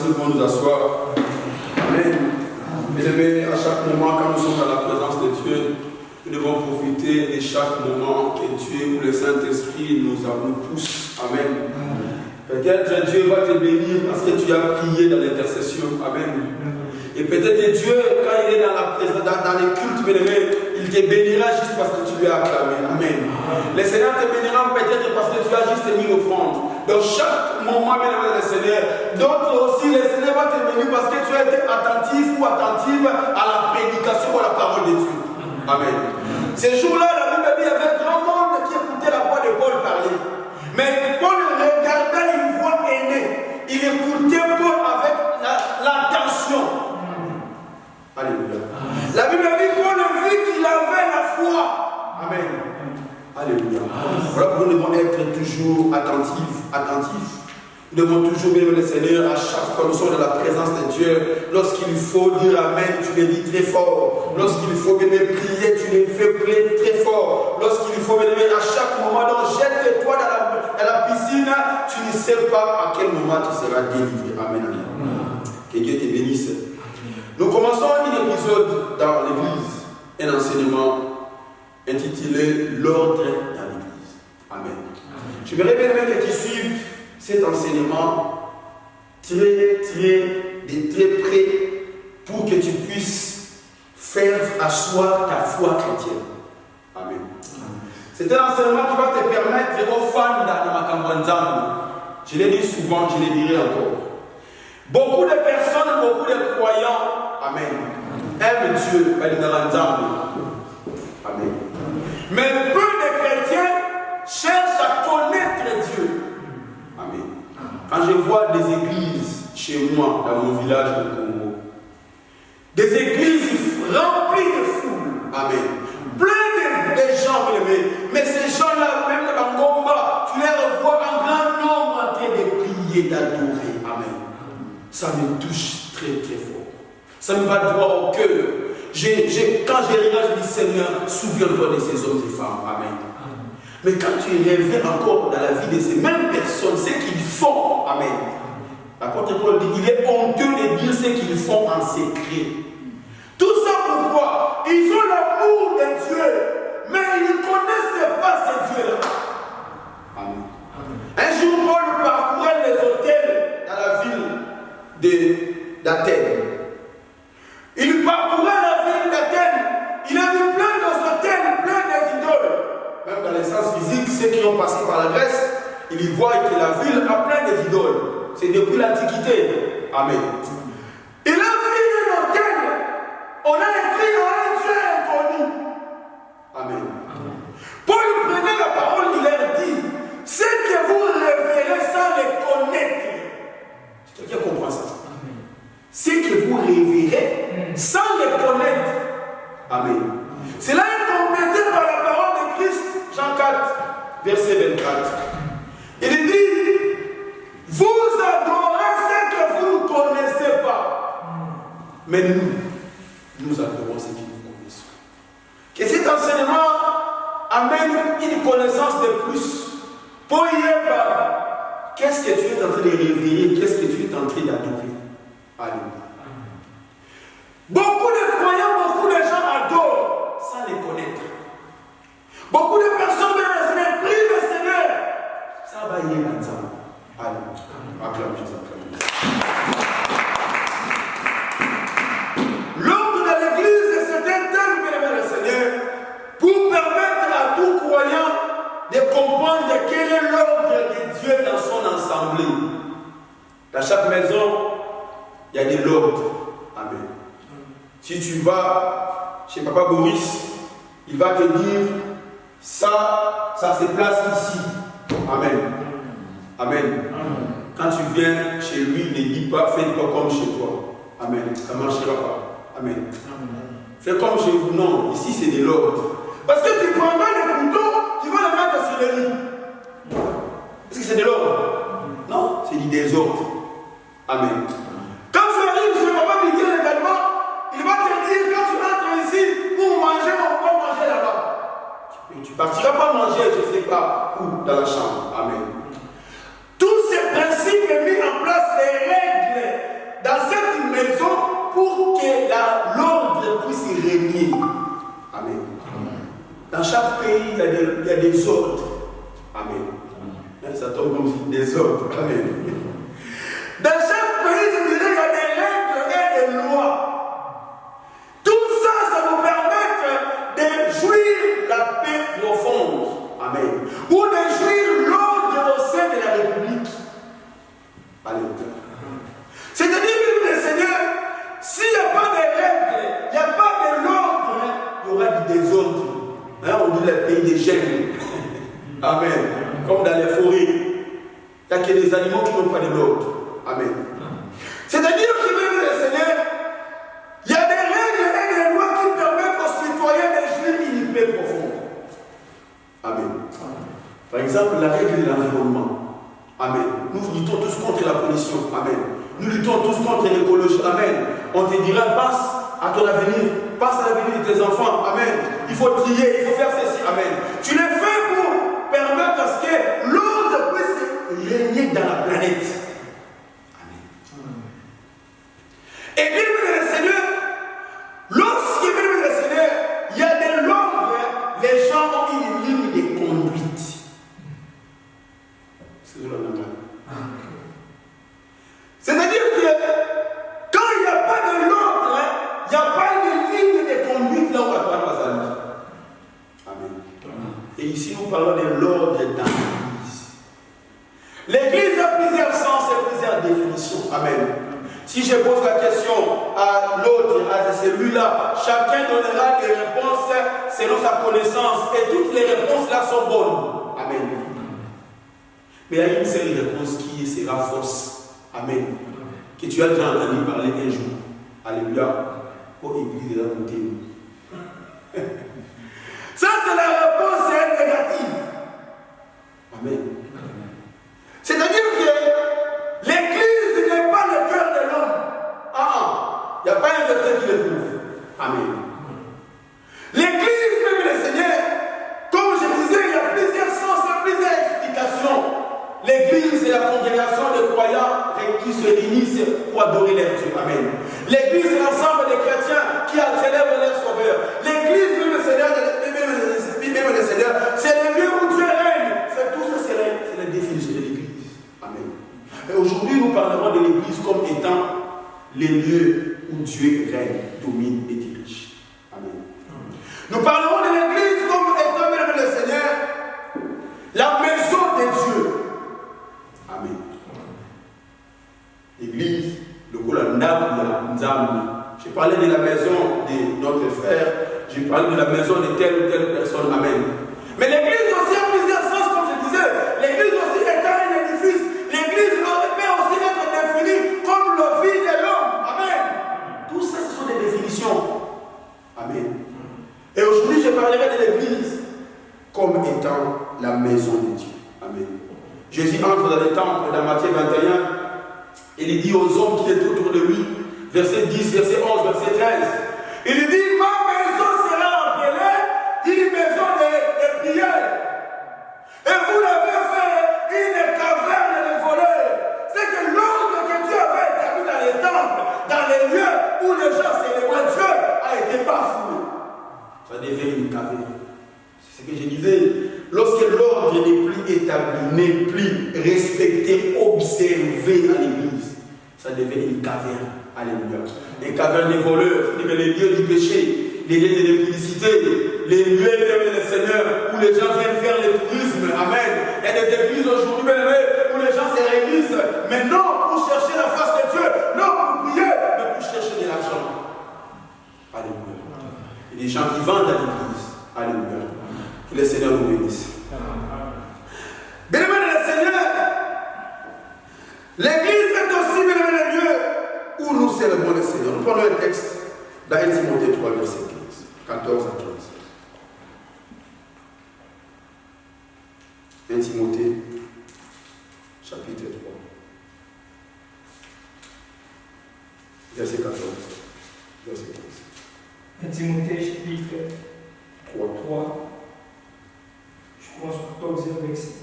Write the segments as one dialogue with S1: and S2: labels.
S1: si nous pouvons nous asseoir. Amen. Bien-aimés, à chaque moment, quand nous sommes dans la présence de Dieu, nous devons profiter de chaque moment que Dieu ou le Saint-Esprit nous pousse. Amen. Peut-être Dieu va te bénir parce que tu as prié dans l'intercession. Amen. Et peut-être Dieu, quand il est dans la présence, dans les cultes, bien-aimés, il te bénira juste parce que tu lui as acclamé. Amen. Le Seigneur te bénira peut-être parce que tu as juste mis l'offrande. Dans chaque moment, bien-aimé, le Seigneur, d'autres aussi, le Seigneur va te bénir parce que tu as été attentif ou attentive à la prédication ou à la parole de Dieu. Amen. Ces jours-là, la Bible dit qu'il y avait un grand monde qui écoutait la voix de Paul parler. Mais Paul regardait une voix aînée. Il écoutait Paul avec l'attention. Alléluia. La Bible dit Paul vit qu'il avait la foi. Amen. Alléluia. Voilà pourquoi nous devons être toujours attentifs. Nous devons toujours bénir le Seigneur à chaque fois que nous sommes dans la présence de Dieu. Lorsqu'il faut dire Amen, tu le dis très fort. Lorsqu'il faut venir prier, tu le fais prier très fort. Lorsqu'il faut venir à chaque moment, donc jette-toi dans la piscine, tu ne sais pas à quel moment tu seras délivré. Amen. Que Dieu te bénisse. Nous commençons un épisode dans l'église, un enseignement intitulé L'ordre dans l'église. Amen. J'aimerais bien que tu suives cet enseignement très près pour que tu puisses faire asseoir ta foi chrétienne. Amen. C'est un enseignement qui va te permettre aux fans d'Anamakambwanzambi. Je l'ai dit souvent, je le dirai encore. Beaucoup de personnes, beaucoup de croyants, Amen, aiment Dieu, Amen. Mais peu de chrétiens cherchent à connaître Dieu. Amen. Quand je vois des églises chez moi, dans mon village au Congo, des églises remplies de foules, Amen, plein de gens, mais ces gens-là, même dans Ngomba, tu les revois en grand nombre en train de prier, d'adorer. Amen. Ça me touche très très fort. Ça me va droit au cœur. Quand je regarde, je dis Seigneur, souviens-toi de ces hommes et femmes. Amen. Mais quand tu reviens encore dans la vie de ces mêmes personnes, ce qu'ils font, Amen. L'apôtre Paul dit, il est honteux de dire ce qu'ils font en secret. Tout ça pourquoi? Ils ont l'amour de Dieu, mais ils ne connaissent pas ce Dieu-là. Amen. Un jour, Paul parcourait les hôtels dans la ville d'Athènes. Il parcourait la ville d'Athènes. Il a vu plein d'hôtels, plein d'idoles. Même dans les sens physiques, ceux qui ont passé par la Grèce, ils voient que la ville a plein d'idoles. C'est depuis l'Antiquité. Amen. Il a vu un hôtel. On a écrit un Dieu inconnu. Amen. Paul prenait la parole, il leur dit, ce que vous révérez sans les connaître. Quelqu'un comprend ça? Ce que vous révérez sans les connaître. Amen. Cela est complété par la parole de Christ, Jean 4, verset 24. Il dit, vous adorez ce que vous ne connaissez pas. Mais nous adorons ce que nous connaissons. Que cet enseignement amène une connaissance de plus. Pour y être, qu'est-ce que tu es en train de révéler? Qu'est-ce que tu es en train d'adorer? Alléluia. Beaucoup de croyants, beaucoup de gens adorent sans les connaître. Beaucoup de personnes de prient le Seigneur. Ça va y être ensemble. Alléluia. Acclame Jésus, acclame. L'ordre de l'église, c'est un thème, bien-aimé le Seigneur, pour permettre à tout croyant de comprendre quel est l'ordre de Dieu dans son assemblée. Dans chaque maison, il y a de l'ordre. Amen. Si tu vas chez Papa Boris, il va te dire ça se place ici. Amen. Amen. Quand tu viens chez lui, ne dis pas, fais pas comme chez toi. Amen. Ça ne marchera pas. Amen. Fais comme chez vous. Non, ici c'est de l'ordre. Parce que tu prendras le couteau, tu vas le mettre sur le lit. Est-ce que c'est de l'ordre? Non, c'est du désordre. Amen. Quand tu arrives chez Papa Miguel également, il va te dire quand tu rentres ici pour manger, on va manger là-bas. Tu ne partiras pas manger, je ne sais pas où, dans la chambre. Amen. Tous ces principes mis en place, les règles Dans chaque pays, il y a des ordres. Amen. Ça tombe comme si des ordres. Amen. Dans chaque pays, je dirais, il y a des règles et des lois. Tout ça, ça nous permet de jouir la paix profonde. Amen. Ou de jouir l'ordre au sein de la République. Alléluia. C'est-à-dire, le Seigneur, s'il n'y a pas de règles, il n'y a pas de l'ordre, il y aura du désordre. Hein, on dit le pays des gènes. Amen. Comme dans les forêts. Il n'y a que des animaux qui n'ont pas de l'ordre. Amen. C'est-à-dire que même le Seigneur, il y a des règles et des lois qui permettent aux citoyens de jouir une paix profonde. Amen. Par exemple, la règle de l'environnement. Amen. Nous luttons tous contre la pollution. Amen. Nous luttons tous contre l'écologie. Amen. On te dira, passe à ton avenir. Passe à l'avenir de tes enfants. Amen. Il faut trier, il faut faire ceci. Amen. Tu le fais pour permettre à ce que l'ordre puisse régner dans la planète. Et bien, le Seigneur, lorsqu'il vient le Seigneur, il y a de l'ordre, les gens ont une ligne de conduite. C'est-à-dire que quand il n'y a pas de l'ordre, il n'y a pas une ligne de conduite là où on va aller. Amen. Et ici, nous parlons de l'ordre dans l'Église. L'Église a plusieurs sens et plusieurs définitions. Amen. Si je pose la question à l'autre, à celui-là, chacun donnera des réponses selon sa connaissance. Et toutes les réponses là sont bonnes. Amen. Mais il y a une seule réponse qui sera fausse. Amen. Que tu as déjà entendu parler un jour. Alléluia. Oh, Église de la montée. Ça, c'est la réponse négative. Amen. C'est-à-dire que l'Église n'est pas le cœur de l'homme. Il n'y a pas un verset qui le prouve. Amen. L'Église, même le Seigneur, comme je disais, il y a plusieurs sens et plusieurs explications. L'Église, c'est la congrégation de croyants qui se réunissent pour adorer leur Dieu. Amen. L'Église, c'est l'ensemble des chrétiens qui célèbrent leur Sauveur. L'Église, même le Seigneur, c'est le lieu où Dieu règne. C'est tout ça, c'est la définition de l'Église. Amen. Et aujourd'hui, nous parlerons de l'Église comme étant les lieux où Dieu règne, domine et dirige. Amen. Nous parlerons de l'Église comme étant, même le Seigneur, la maison de Dieu. Amen. L'église, le Kolandab, j'ai parlé de la maison de notre frère, j'ai parlé de la maison de telle ou telle personne. Amen. Mais l'église aussi a plusieurs sens, comme je disais. L'église aussi est un édifice. L'église peut aussi être définie comme la vie de l'homme. Amen. Tout ça, ce sont des définitions. Amen. Et aujourd'hui, je parlerai de l'église comme étant la maison de Dieu. Amen. Jésus entre dans le temple dans Matthieu 21 et il dit aux hommes qui étaient autour de lui, verset 10, verset 11, verset 13, il dit, ma maison sera appelée une maison de prière. Et vous l'avez fait une caverne de voleurs. C'est que l'ordre que Dieu avait établi dans les temples, dans les lieux où les gens célébraient Dieu, a été bafoué. Ça devient une caverne. C'est ce que je disais. Lorsque l'ordre n'est plus établi, n'est plus respecté, observé à l'église, ça devient une caverne. Alléluia. Les cavernes des voleurs, les lieux du péché, les lieux de l'impudicité, les lieux de Seigneur où les gens viennent faire le tourisme. Amen. Il y a des églises aujourd'hui, où les gens se réunissent, mais non pour chercher la face de Dieu, non pour prier, mais pour chercher de l'argent. Alléluia. Il y a des gens qui vendent à l'église. Alléluia. Que le Seigneur nous bénisse. Bien-aimés le Seigneur, l'église est aussi, bien-aimés, le lieu où nous célébrons le Seigneur. Nous prenons un texte dans 1 Timothée 3, verset 15, 14 à 15. 1 Timothée, chapitre 3, verset 14, verset 15.
S2: 1 Timothée, chapitre 3. Je commence par 14 verset.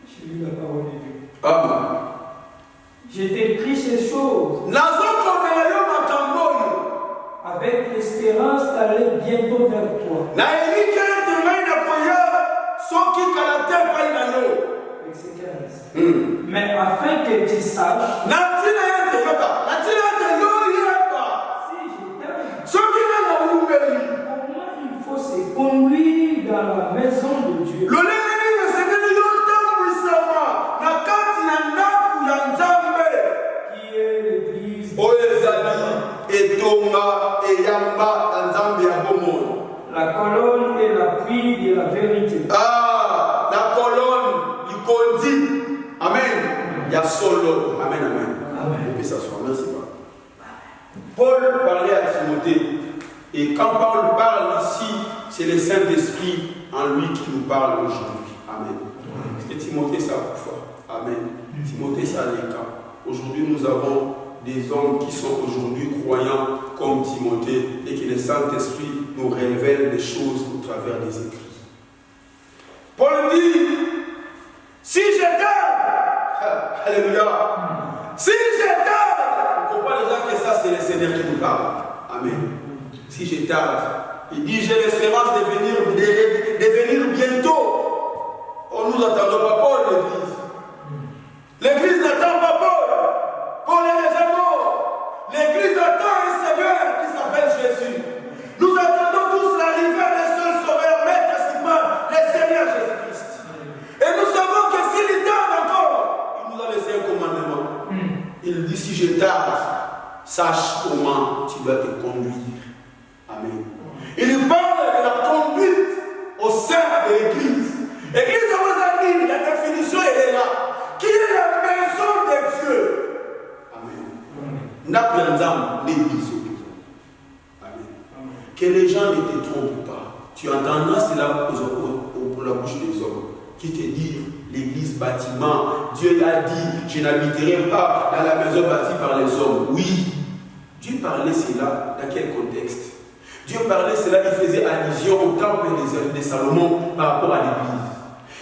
S2: Je lis la parole de Dieu.
S1: Amen.
S2: J'ai écrit ces choses
S1: avec
S2: l'espérance d'aller bientôt vers toi. Mais afin que tu saches, comment il faut se conduire dans la maison de Dieu. Qui est l'église. La colonne et l'appui de la vérité.
S1: Ah, la colonne, il conduit. Amen. Il y a solo. Amen, amen. Amen. Et puis ça soit. Merci. Paul parlait à Timothée. Et quand Paul parle ici, c'est le Saint-Esprit en lui qui nous parle aujourd'hui. Amen. Et Timothée, ça a foi. Amen. Timothée, ça a les cas. Aujourd'hui, nous avons des hommes qui sont aujourd'hui croyants comme Timothée et que le Saint-Esprit nous révèle des choses au travers des écrits. Paul dit, si je tarde, alléluia, si je tarde, on comprend déjà que ça c'est le Seigneur qui nous parle. Amen. Si je tarde, il dit, j'ai l'espérance de venir bientôt. Oh, nous n'attendons pas Paul, l'église. L'église n'attend pas Paul. Paul est déjà mort. L'église attend un Seigneur qui s'appelle Jésus. Nous attendons tous l'arrivée d'un seul sauveur, maître estimant, le Seigneur Jésus-Christ. Et nous savons que s'il tarde encore, il nous a laissé un commandement. Il dit, si je tarde, sache comment tu dois te conduire. Amen. Il parle de la conduite au sein de l'église. L'église de vos amis, la définition elle est là. Qui est la maison de Dieu. Amen. L'église. Amen. Que les gens ne te trompent pas. Tu entendras cela pour la bouche des hommes qui te disent l'église bâtiment. Dieu a dit, je n'habiterai pas dans la maison bâtie par les hommes. Oui. Dieu parlait cela dans quel contexte? Dieu parlait cela, il faisait allusion au temple de Salomon par rapport à l'église.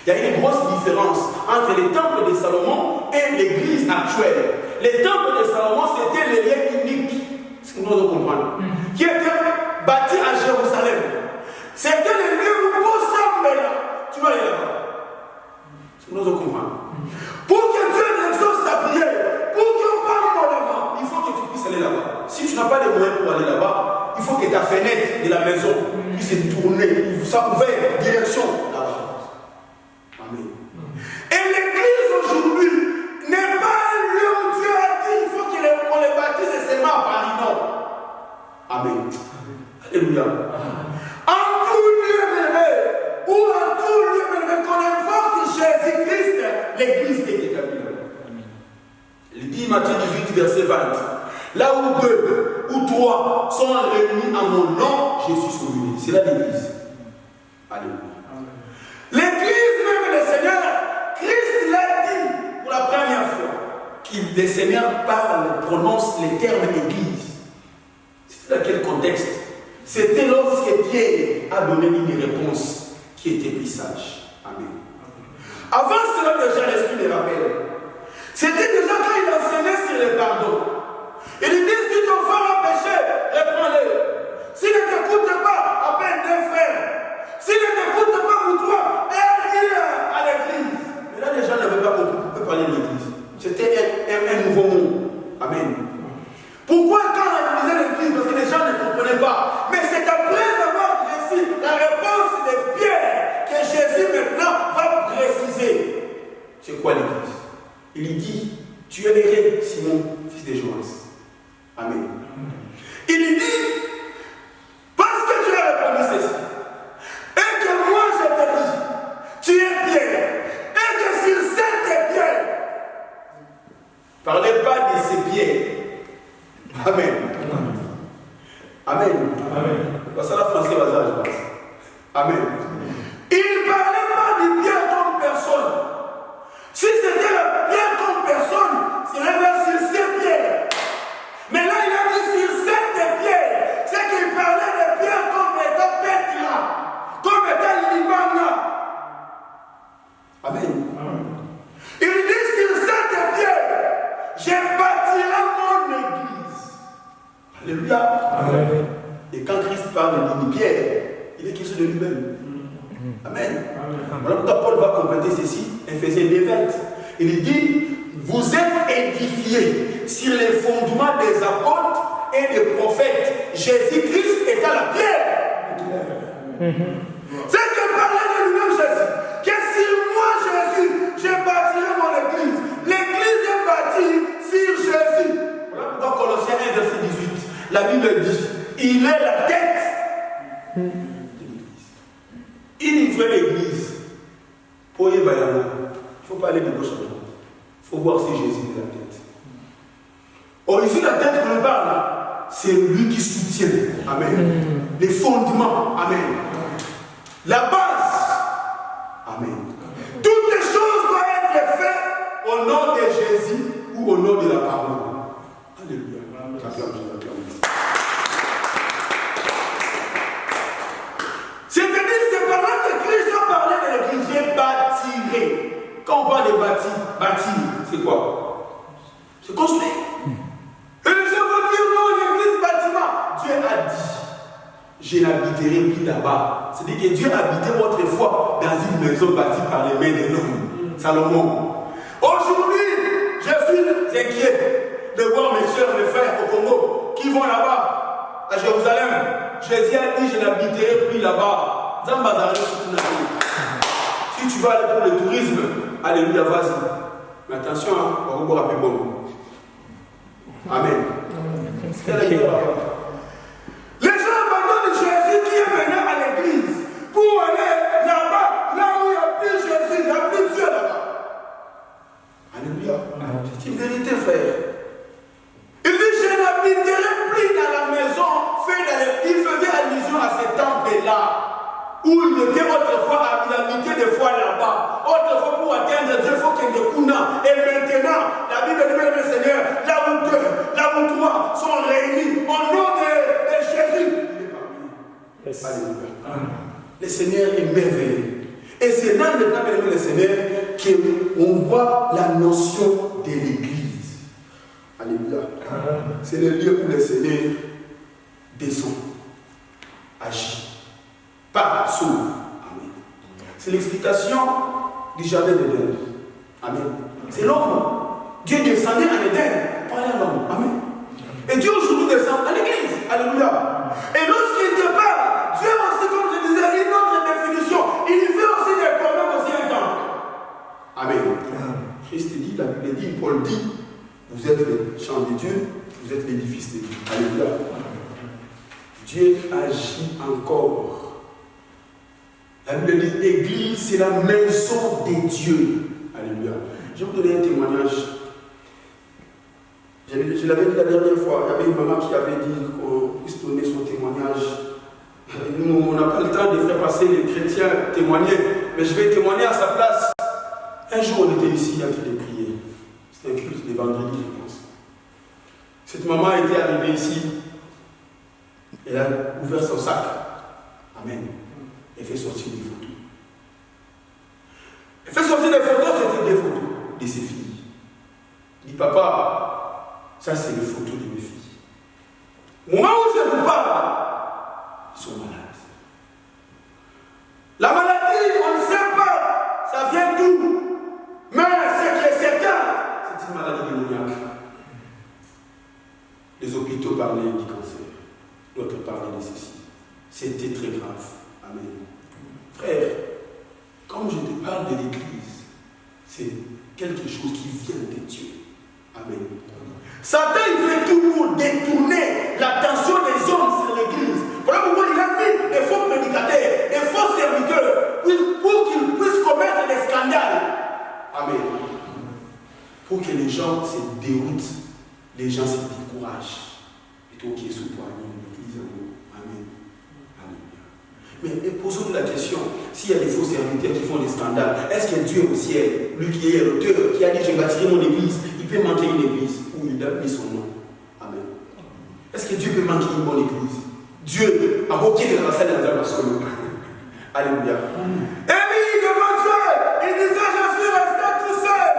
S1: Il y a une grosse différence entre les temples de Salomon et l'église actuelle. Les temples de Salomon, c'était les lieux uniques, ce que nous devons comprendre, qui étaient bâtis à Jérusalem. C'était les lieux où tout semble là. Tu vas aller là-bas. Ce que nous devons comprendre. Pour que Dieu n'exauce ta prière, pour qu'on parle là-bas, il faut que tu puisses aller là-bas. Si tu n'as pas les moyens pour aller là-bas, il faut que ta fenêtre de la maison puisse tourner, ça ouvert, direction là-bas. Amen. Et l'église aujourd'hui n'est pas un lieu où Dieu a dit il faut qu'on les baptise seulement à Paris, non. Amen. Alléluia. En tout lieu, ou en tout lieu, qu'on invoque Jésus-Christ, l'église est établie. Il dit Matthieu 18, verset 20. Là où 2 ou 3 sont réunis en mon nom, je suis sauvé. C'est là l'église. Alléluia. L'église même le Seigneur, Christ l'a dit pour la première fois, que le Seigneur parle, prononce les termes église. C'était dans quel contexte? C'était lorsque Pierre a donné une réponse qui était plus sage. Amen. Avant cela, déjà l'Esprit les rappelle. C'était déjà quand il enseignait sur le pardon. Il dit, si ton frère a péché, reprends-le. S'il ne t'écoute pas, appelle 2 frères. S'il ne t'écoute pas pour toi, aide-le à l'église. Mais là, les gens n'avaient pas compris pourquoi parler de l'église. C'était un nouveau mot. Amen. Pourquoi quand on disait l'église? Parce que les gens ne comprenaient pas. Mais c'est après avoir reçu la réponse de Pierre que Jésus maintenant va préciser. C'est quoi l'église? Il lui dit, tu es l'héritier, Simon, fils de Joas. Amen. Il lui dit, parce que tu as répondu ceci, et que moi je te dis, tu es Pierre, et que sur cette pierre, parlez pas de ces pierres. Amen. Amen. Amen. C'est la française, je pense. Amen. Il ne parlait pas de pierre comme personne. Si c'était la pierre comme personne, c'est vers sur ces pierres. Mais là, il a dit sur cette pierre, c'est qu'il parlait de pierre comme étant Petra, comme étant Libana. Amen. Il dit sur cette pierre, je bâtirai mon église. Alléluia. Amen. Et quand Christ parle d'une pierre, il est question de lui-même. Amen. Voilà pourquoi Paul va compléter ceci, Éphésiens 2:20. Il dit, vous êtes édifiés sur les fondements des apôtres et des prophètes. Jésus-Christ est à la pierre. C'est que parlait de lui-même Jésus. Que si moi Jésus, je bâtirai mon église. L'église est bâtie sur Jésus. Voilà pourquoi Colossiens 1, verset 18. La Bible dit, il est la tête de l'église. Une vraie église. Pour y aller, il ne faut pas aller de gauche à droite. Il faut voir si Jésus est la tête. Or, ici, la tête qu'on parle, c'est lui qui soutient. Amen. Les fondements. Amen. La base. Amen. Toutes les choses doivent être faites au nom de Jésus ou au nom de la parole. Alléluia. C'est-à-dire, c'est par là que Christ a parlé de l'église. J'ai bâtiré. Quand on parle de bâtir, c'est quoi? C'est construire. Et je veux dire, non, l'église bâtiment. Dieu a dit, je n'habiterai plus là-bas. C'est-à-dire que Dieu habitait autrefois dans une maison bâtie par les mains de l'homme. Salomon. Aujourd'hui, je suis inquiet de voir mes soeurs, mes frères au Congo qui vont là-bas, à Jérusalem. Jésus a dit, je n'habiterai plus là-bas. Si tu vas aller pour le tourisme, alléluia, vas-y. Mais attention, on va boire un peu bon. Amen. Les gens abandonnent Jésus qui est maintenant à l'église pour aller là-bas, là où il n'y a plus Jésus, il n'y a plus Dieu là-bas. Alléluia. C'est une vérité, frère. Il dit, je n'habiterai plus dans la maison faite dans les... Il faisait allusion à ce temple-là. Où il était autrefois, il habitait des fois là-bas. Autrefois, pour atteindre Dieu, il faut qu'il y ait des counans. Et maintenant, la Bible dit, le Seigneur, là où deux, là où trois sont réunis, au nom de Jésus, il est parmi nous. Yes. Alléluia. Le Seigneur est merveilleux. Et c'est dans le temps de le Seigneur qu'on voit la notion de l'église. Alléluia. C'est le lieu où le Seigneur descend, agit. Pas sauve. Amen. C'est l'explication du jardin d'Éden. Amen. C'est l'homme. Dieu descendait en Éden pour parler à l'homme. Amen. Et Dieu aujourd'hui descend à l'église. Alléluia. Et lorsqu'il te parle, Dieu aussi, comme je disais, une autre définition. Il fait aussi des problèmes aussi un temps. Amen. Christ dit, la Bible dit, Paul dit, vous êtes les champs de Dieu, vous êtes l'édifice de Dieu. Alléluia. Dieu agit encore. La Bible dit, l'église, c'est la maison de Dieu. Alléluia. Je vais vous donner un témoignage. Je l'avais dit la dernière fois, il y avait une maman qui avait dit qu'on puisse donner son témoignage. Nous, on n'a pas le temps de faire passer les chrétiens témoigner, mais je vais témoigner à sa place. Un jour, on était ici en train de prier. C'était un culte de vendredi, je pense. Cette maman était arrivée ici. Elle a ouvert son sac. Amen. Elle fait sortir des photos. Elle fait sortir des photos, c'était des photos de ses filles. Elle dit, papa, ça c'est les photos de mes filles. Au moment où je vous parle, ils sont malades. La maladie, on ne sait pas, ça vient d'où. Mais ce qui est certain, c'est une maladie démoniaque. Les hôpitaux parlaient du cancer, d'autres parlaient de ceci. C'était très grave. Amen. Frère, comme je te parle de l'église, c'est quelque chose qui vient de Dieu. Amen. Satan, il fait tout pour détourner l'attention des hommes sur l'église. Voilà pourquoi il a mis des faux prédicateurs, des faux serviteurs, pour qu'ils puissent commettre des scandales. Amen. Pour que les gens se déroutent, les gens se découragent. Et toi qui es sous toi, l'église. Amen. Mais posons-nous la question, s'il y a des faux serviteurs qui font des scandales, est-ce que Dieu au ciel, lui qui est l'auteur, qui a dit je bâtirai mon église, il peut manquer une église où il a mis son nom? Amen. Est-ce que Dieu peut manquer une bonne église? Dieu a moqué de la salle d'intervention. Alléluia. Élie devant Dieu, il disait je suis resté tout seul.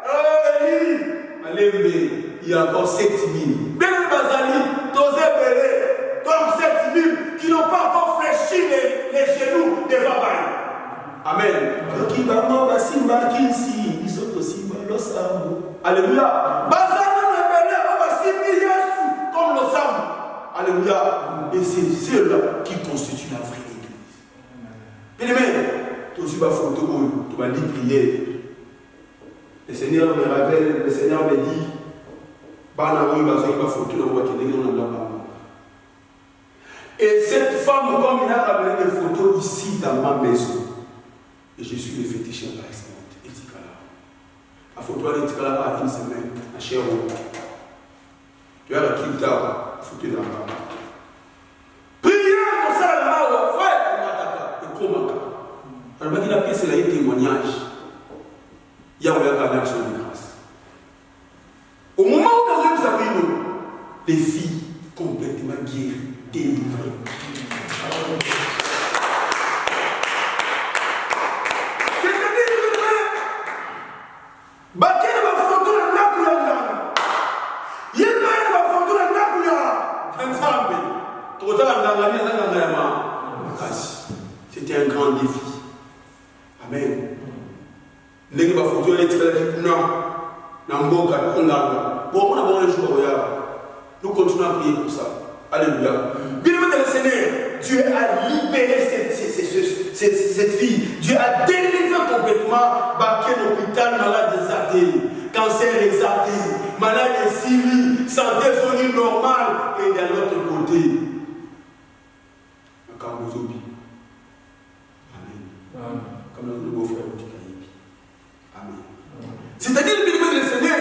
S1: Oh Élie, allez, il y a encore 7000. Ben Bazali, Tosé Belé, comme 7000 qui n'ont pas encore fléchi les genoux devant Baal. Alléluia. Et c'est ceux-là qui constituent la vraie église. Bien-aimé, tu aussi ma photo, tu m'as dit prier. Le Seigneur me rappelle, le Seigneur me dit, et cette femme, comme il a ramené des photos ici dans ma maison, et je suis le féticheur par excellence, il dit là. La photo elle est là à une semaine, à Chéron. Tu as la Kilta, photo dans ma main. Prière pour ça, là, frère, et comment? Alors, il a pris c'est un témoignage. Il y a un action de grâce. Au moment où nous avons les filles complètement guéries, délivrées. C'était un grand défi. Amen. Nous continuons à prier pour ça. Alléluia. Bien-aimé dans le Seigneur, Dieu a libéré cette fille. Dieu a délivré complètement l'hôpital, malade des athées, cancer des athées, malade de Syrie, santé zone normale. Et de l'autre côté, un Kambozobi. Amen. Comme notre beau-frère du Caraïbe. Amen. C'est-à-dire, bien-aimé dans le Seigneur,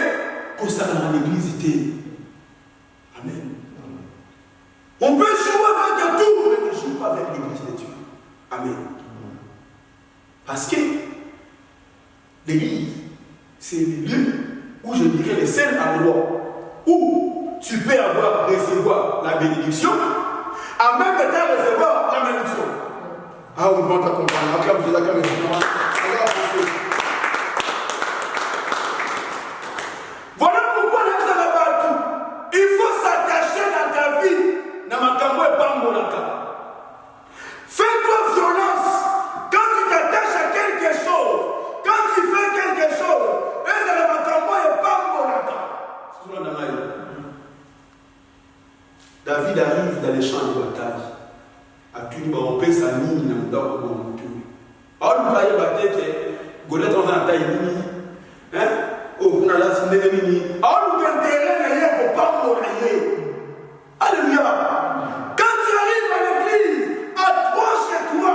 S1: concernant l'église, amen. On peut jouer avec tout, mais ne joue pas avec l'église de Dieu. Amen. Parce que l'église, c'est le lieu où je dirais le seul endroit où tu peux recevoir la bénédiction, en même temps recevoir la malédiction. Ah, on va t'accompagner. Acclame Jésus, acclame Jésus. Voilà pourquoi nous sommes partout. Il faut s'attacher dans ta vie. Fais-toi violence. Quand tu t'attaches à quelque chose, quand tu fais quelque chose, et c'est le matambo et pas mon David arrive dans les champs de bataille. À tout le monde, on paie sa ligne dans le dos de mon tour. Alors, nous voyons la tête que Goliath en a taille mini. Hein? Oh, on a la ciné mini. Alors, nous avons intérêt pour pas mourir. Alléluia. Quand tu arrives à l'église, approche chez toi.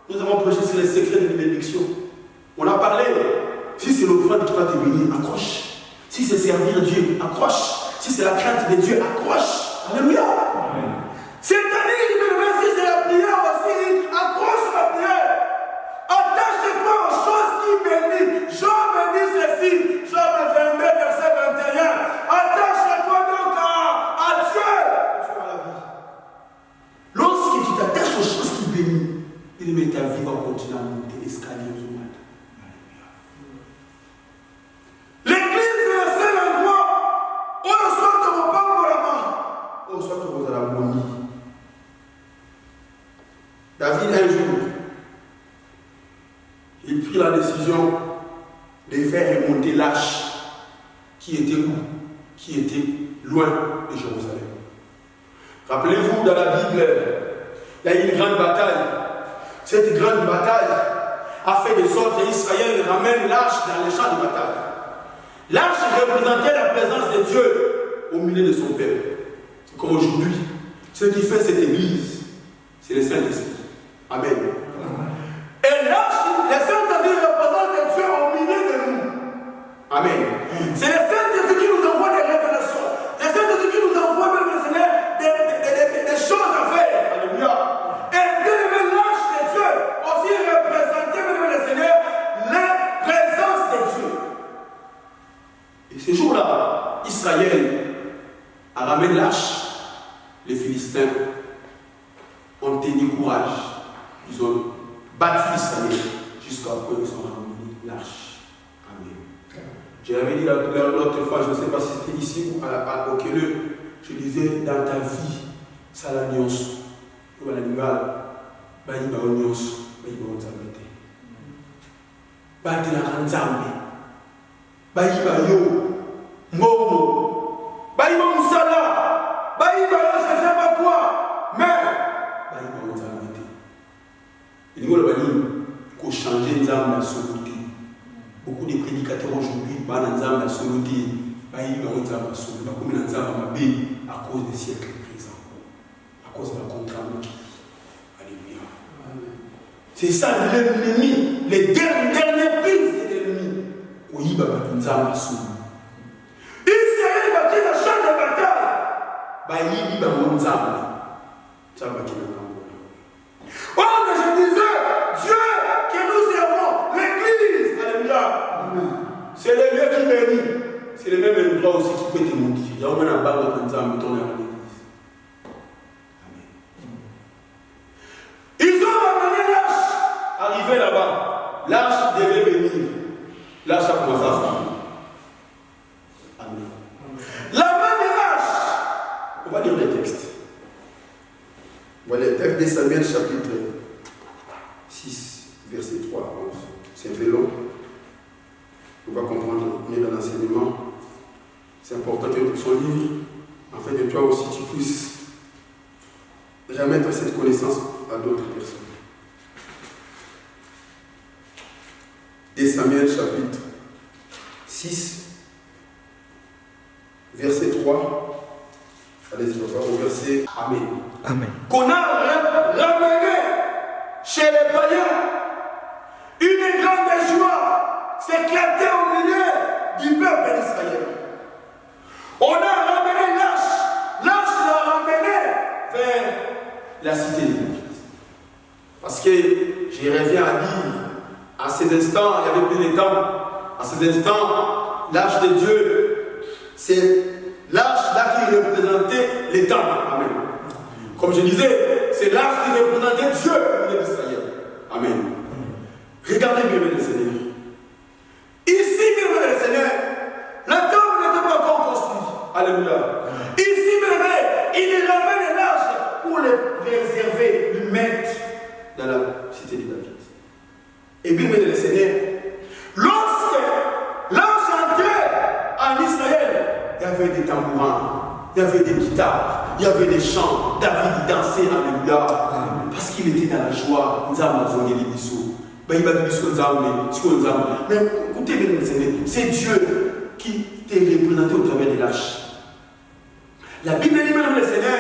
S1: Nous avons prêché sur les secrets de la bénédiction. On a parlé. Si c'est l'offrande qui va te bénir, accroche. Si c'est servir Dieu, accroche. Si c'est la crainte de Dieu, accroche. Alléluia. C'est-à-dire, si c'est la prière aussi, accroche la prière. Attache-toi aux choses qui bénissent. Job bénit ceci. Job 22, verset 21. Attache-toi donc à Dieu. Lorsque tu t'attaches aux choses qui bénissent, il met ta vie va continuer à monter l'escalier aux humains. L'église est le seul endroit où le soir te repart pour la main. Où le soir te repart à la bonnie. David, un jour, il prit la décision de faire remonter l'arche qui était où? Qui était loin de Jérusalem. Rappelez-vous, dans la Bible, il y a eu une grande bataille. Cette grande bataille a fait de sorte qu'Israël ramène l'arche dans les champs de bataille. L'arche représentait la présence de Dieu au milieu de son peuple. Comme aujourd'hui, ce qui fait cette église, c'est le Saint-Esprit. Amen. Et l'arche, le Saint-Esprit représente Dieu au milieu de nous. Amen. C'est le Saint-Esprit qui nous envoie des révélations. Le Saint-Esprit qui nous envoie, même le Seigneur, des choses à faire. Alléluia. Et bien aimé, l'arche de Dieu aussi représentait, même le Seigneur, la présence de Dieu. Et ce jour-là, Israël a ramené l'arche. Les Philistins ont tenu courage. Ils ont battu Israël jusqu'à ce qu'ils ont ramené l'arche. Amen. J'avais dit l'autre fois, je ne sais pas si c'était ici ou au Quéleu, je disais dans ta vie, ça la nuance. Ou l'animal, il y a une nuance, il y a une zambete. Il y a une zambete. Il y a une momo. Il y a une âmes à sauter. Beaucoup de prédicateurs aujourd'hui, bah, dans les âmes à sauter, bah, ils ont des âmes à sauter, bah, comme dans les âmes à baie, à cause des siècles présents, à cause de la contrainte. Alléluia. C'est ça l'ennemi, les dernières prises de l'ennemi. Oui, bah, nous âmes à sauter. Israël va dans le champ de bataille. Bah, il va nous âmes. Ça va qu'il y a. Oh, mais je disais, Dieu que nous servons, l'Église, alléluia. C'est le lieu qui bénit. C'est le même endroit aussi qui peut te montrer. Il y a au moins un bar de Kanza, mettons à l'Église. Amen. Ils ont ramené l'âge. Arrivé là-bas, l'âge devait bénir. L'âge a commencé à faire. Amen. La même l'âge. On va lire les textes. Voilà le texte de Samuel chapitre 6, verset 3 à 11. C'est un peu long. On va comprendre, on est dans l'enseignement. C'est important que nous puissions lire, afin que toi aussi tu puisses remettre cette connaissance à d'autres personnes. De Samuel chapitre 6, verset 3. Allez-y, on va au verset Amen.
S3: Amen.
S1: Qu'on a ramené chez les païens une grande joie s'éclatait au milieu du peuple d'Israël. On a ramené l'âge l'a ramené vers la cité de David. Parce que je reviens à dire, à ces instants, il n'y avait plus de temps, à ces instants, l'âge de Dieu, c'est l'âge là qui représentait les temps. Amen. Comme je disais, c'est l'âge qui représentait Dieu au milieu d'Israël. Amen. Regardez bien le Seigneur. Ici, bien le Seigneur, le temple n'était pas encore construit. Alléluia. Ici, bien il ramène l'âge pour le préserver, le mettre dans la cité de David. Et bien le Seigneur, lorsque l'âge entrait en Israël, il y avait des tambourins, il y avait des guitares, il y avait des chants. David dansait, alléluia, parce qu'il était dans la joie. Nous avons besoin de l'Ibissou. Mais écoutez bien, c'est Dieu qui t'est représenté au travers des lâches. La Bible dit même le Seigneur,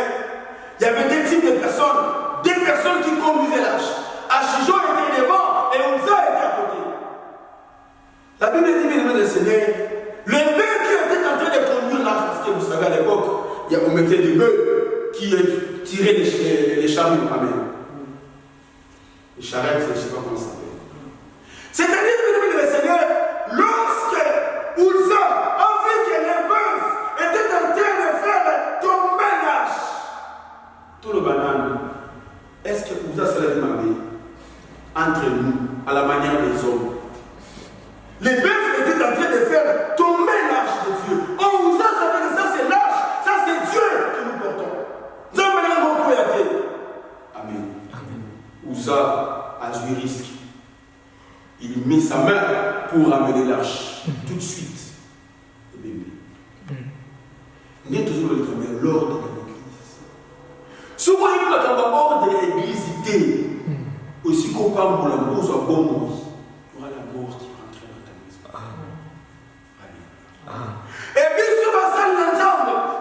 S1: il y avait deux types de personnes, deux personnes qui conduisaient l'âge. Achijo était devant et Uza était à côté. La Bible dit même le Seigneur, le bœuf qui était en train de conduire l'âge, parce que vous savez à l'époque, on mettait des bœufs qui tiraient les chariots. Amen. Les charrettes, je ne sais pas comment ça s'appelle. C'est-à-dire que le Seigneur, lorsque Uza a vu que les bœufs étaient en train de faire tomber l'âge, tout le banane, est-ce que Uza se l'a demandé entre nous, à la manière des hommes? Les bœufs étaient en train de faire tomber l'âge de Dieu. Oh, Uza savait que ça c'est l'âge, ça c'est Dieu que nous portons. Nous avons maintenant beaucoup été. Amen. Uza a joué risque. Il met sa main pour ramener l'arche. Tout de suite. Le bébé. Il y a toujours l'ordre de l'église. Souvent, il y a l'ordre de l'église. Aussi qu'on parle pour la mort, soit bon mort. Il y aura la mort qui va entrer dans ta maison. Amen. Et bien sûr,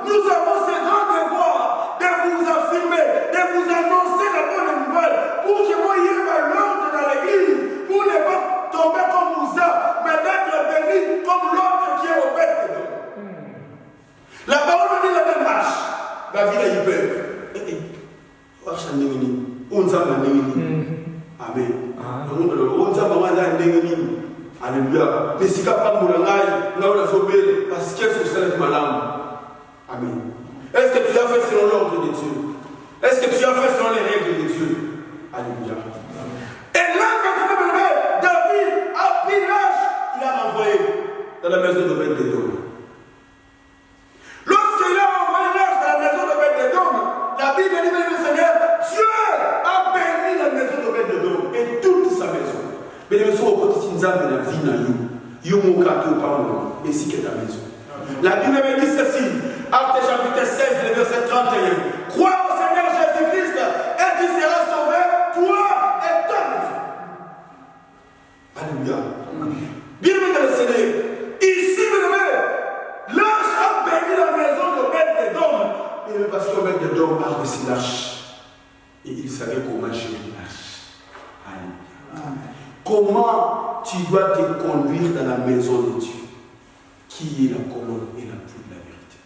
S1: nous avons ce grand devoir de vous affirmer, de vous annoncer la bonne nouvelle pour que vous ayez l'ordre dans l'église, pour ne pas tomber comme Uza, mais d'être béni comme l'autre qui est au bête de Dieu. La parole me dit la même marche. La vie est hyper. Amen. Alléluia. Mais si capable de la parce que c'est ça qui malade. Amen. Est-ce que tu as fait selon l'ordre de Dieu? Est-ce que tu as fait selon les règles de Dieu? Alléluia. Et là, quand David a pris l'âge, il a renvoyé dans la maison de Obed-Edom. Lorsqu'il a renvoyé l'âge dans la maison de Obed-Edom, la Bible dit même le Seigneur, Dieu a béni la maison d'Obed-Edom et toute sa maison. Mais les maisons au quotidien de la vie dans you ainsi que ta maison. La Bible me dit ceci, Acte chapitre 16, verset 31. Crois au Seigneur Jésus-Christ et tu seras sauvé, toi et ta maison. de Silas. Et il savait comment gérer l'arche. Alléluia. Comment tu dois te conduire dans la maison de Dieu, qui est la colonne et la poutre de la vérité.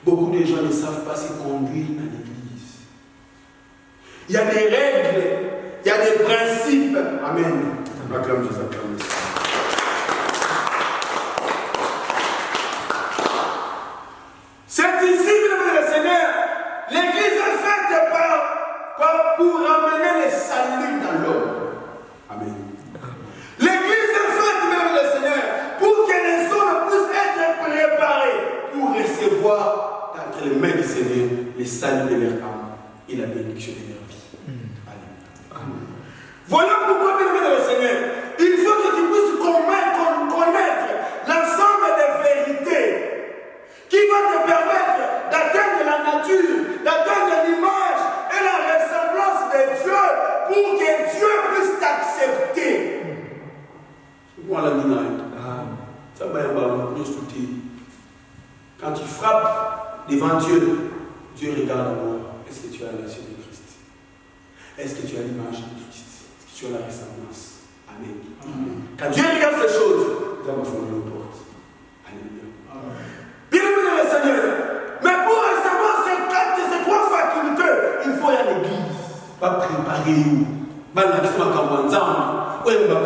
S1: Beaucoup de gens ne savent pas se conduire dans l'église. Il y a des règles, il y a des principes. Amen. Acclame Jésus, acclame Jésus. C'est ici, le Seigneur, l'église est faite pour ramener le salut dans l'homme. Amen. L'église est faite, même le Seigneur, pour que les hommes puissent être préparés pour recevoir entre les mains du Seigneur le salut de leur âme et la bénédiction de leur vie. Amen. Voilà pourquoi, bien le Seigneur, il faut que tu puisses connaître l'ensemble des vérités qui vont te permettre d'atteindre la nature, d'atteindre l'image et la ressemblance de Dieu pour que Dieu puisse t'accepter. Quand tu frappes devant Dieu, Dieu regarde d'abord. Est-ce que tu as la nature de Christ? Est-ce que tu as l'image de Christ? Est-ce que tu as la ressemblance? Amen. Quand Dieu regarde ces choses, Dieu va fonder aux portes. Alléluia. Bien-aimé le Seigneur, mais pour recevoir ces trois facultés, il faut y aller à l'église. Pas préparer où? Pas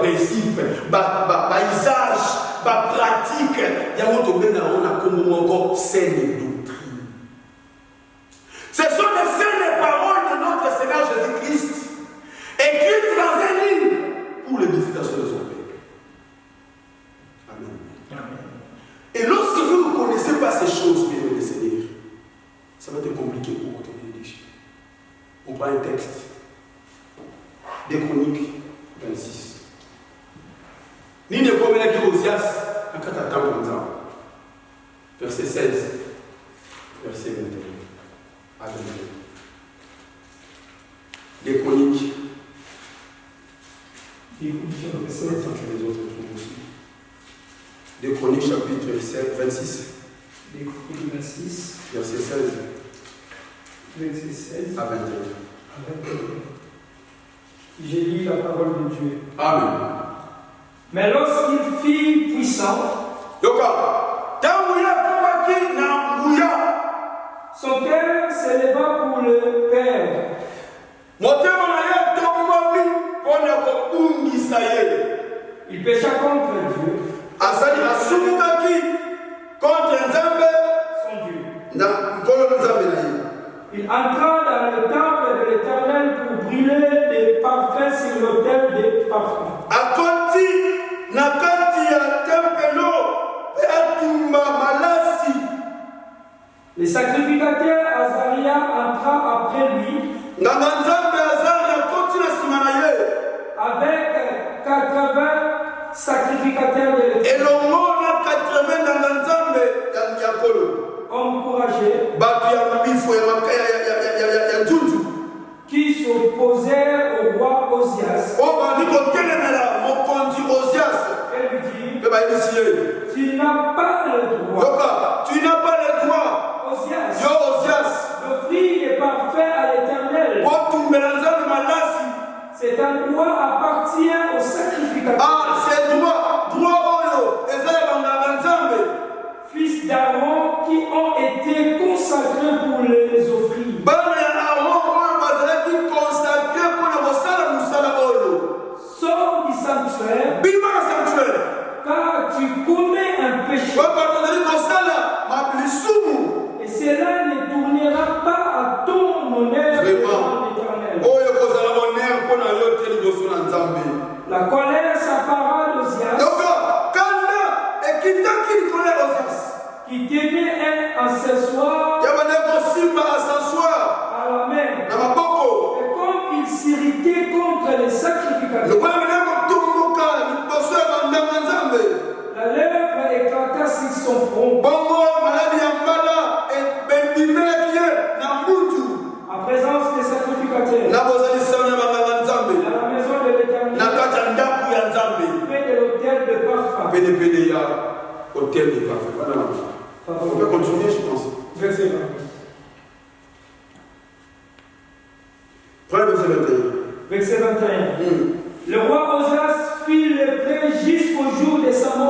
S1: principe, pas usage, pas pratique. Il y a encore saine doctrine. Ce sont les saines paroles de notre Seigneur Jésus-Christ, écrites dans un livre pour l'édification de son peuple. Amen. Et lorsque vous ne connaissez pas ces choses, bien le Seigneur, ça va être compliqué pour votre bénédiction. On prend un texte. Des Chroniques 26. Ni ne comme la Osias, en 4 ans, verset 16, verset 21 à 22. Des Chroniques.
S2: Des
S1: Chroniques chapitre 26.
S2: Des Chroniques 26.
S1: Verset 16.
S2: Verset 16
S1: à 21.
S2: J'ai lu la parole de Dieu.
S1: Amen.
S2: Mais lorsqu'il fit puissant, son cœur s'éleva pour le perdre. Il pécha contre Dieu, son Dieu. Il entra dans le temple de l'Éternel pour brûler des parfums sur l'autel des parfums. Le sacrificateur Azaria entra après lui avec 80 sacrificateurs de l'Éternel. Hommes courageux qui s'opposèrent au roi Osias. Et lui dit, tu n'as pas le droit. Osias, d'offrir des parfums à l'Éternel. Cet endroit appartient au sacrificateur. Fils d'Aaron qui ont été consacrés pour les offrir. Sors du sanctuaire, car tu commets un péché. Et cela ne tournera pas à ton honneur devant l'Éternel. La colère s'appara d'Osias, qui tenait un accessoire à la main. Et comme il s'irritait contre les sacrificateurs, la lèvre éclata sur son front. En présence des sacrificateurs, à la maison de l'Éternel, près de l'autel de parfum.
S1: Hôtel de parfum. On peut continuer, je pense.
S2: Verset 20. Verset 21. Le roi Osias fit le prêt jusqu'au jour de sa mort.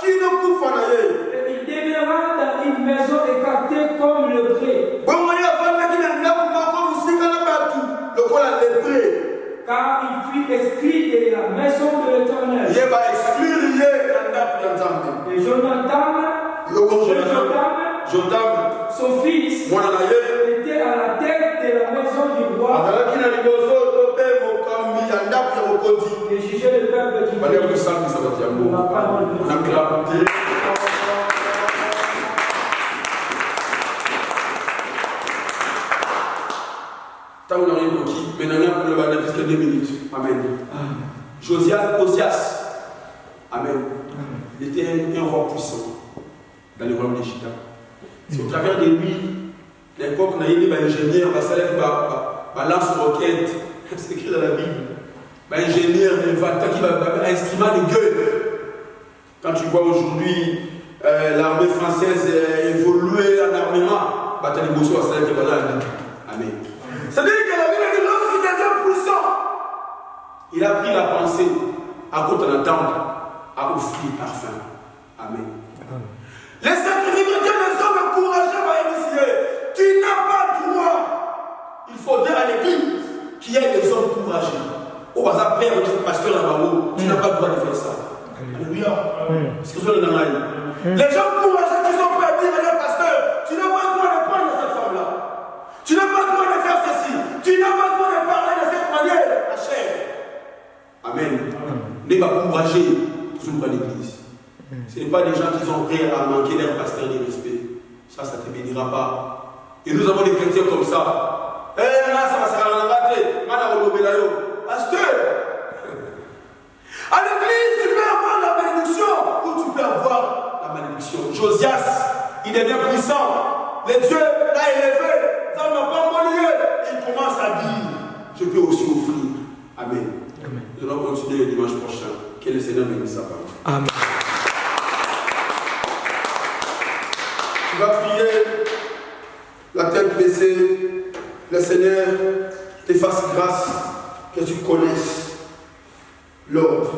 S2: Et il demeura dans une maison écartée comme le pré. Car il fut exclu de la maison de l'Éternel. Et Jotam, son fils, était à la tête de la maison du roi. Et jugeait le peuple du Dieu. La parole de Dieu.
S1: Tant qu'on a rien conquis, maintenant on va jusqu'à 2 minutes. Amen. Osias. Amen. Il était un roi puissant dans le royaume d'Égypte. C'est au travers de lui, l'époque on a eu des ingénieurs, lance roquette, c'est écrit dans la Bible. Ingénieur, un instrument de gueule. Quand tu vois aujourd'hui l'armée française évoluer en armement, tu as des bossos à salaire qui va là. Amen. C'est-à-dire que la Bible dit lorsqu'il devient puissant, il a pris la pensée à côté de à offrir parfum. Amen. Les sacrificateurs des hommes encouragés par initier, tu n'as pas droit. Il faut dire à l'église qu'il y ait des hommes courageux. Au hasard, après votre pasteur là-bas, tu n'as pas le droit de faire ça. Alléluia. Parce que c'est dans la vie. Les gens courageux qui sont prêts à dire à leur pasteur, tu n'as pas le droit de prendre cette femme-là. Tu n'as pas le droit de faire ceci. Tu n'as pas le droit de parler de cette manière. La chair. Amen. N'est pas courageux pour l'église. Ce n'est pas des gens qui sont prêts à manquer leur pasteur de respect. Ça ne te bénira pas. Et nous avons des chrétiens comme ça. Eh là, ça va se rater. Pasteur. À l'église, tu peux avoir la bénédiction ou tu peux avoir la malédiction. Josias, il devient puissant. Les dieux l'a élevé. Ça n'a pas molié. Il commence à dire, je peux aussi offrir. Amen. Nous allons continuer le dimanche prochain. Que le Seigneur bénisse sa parole.
S2: Amen.
S1: Tu vas prier, la tête baissée. Le Seigneur te fasse grâce que tu connaisses l'ordre.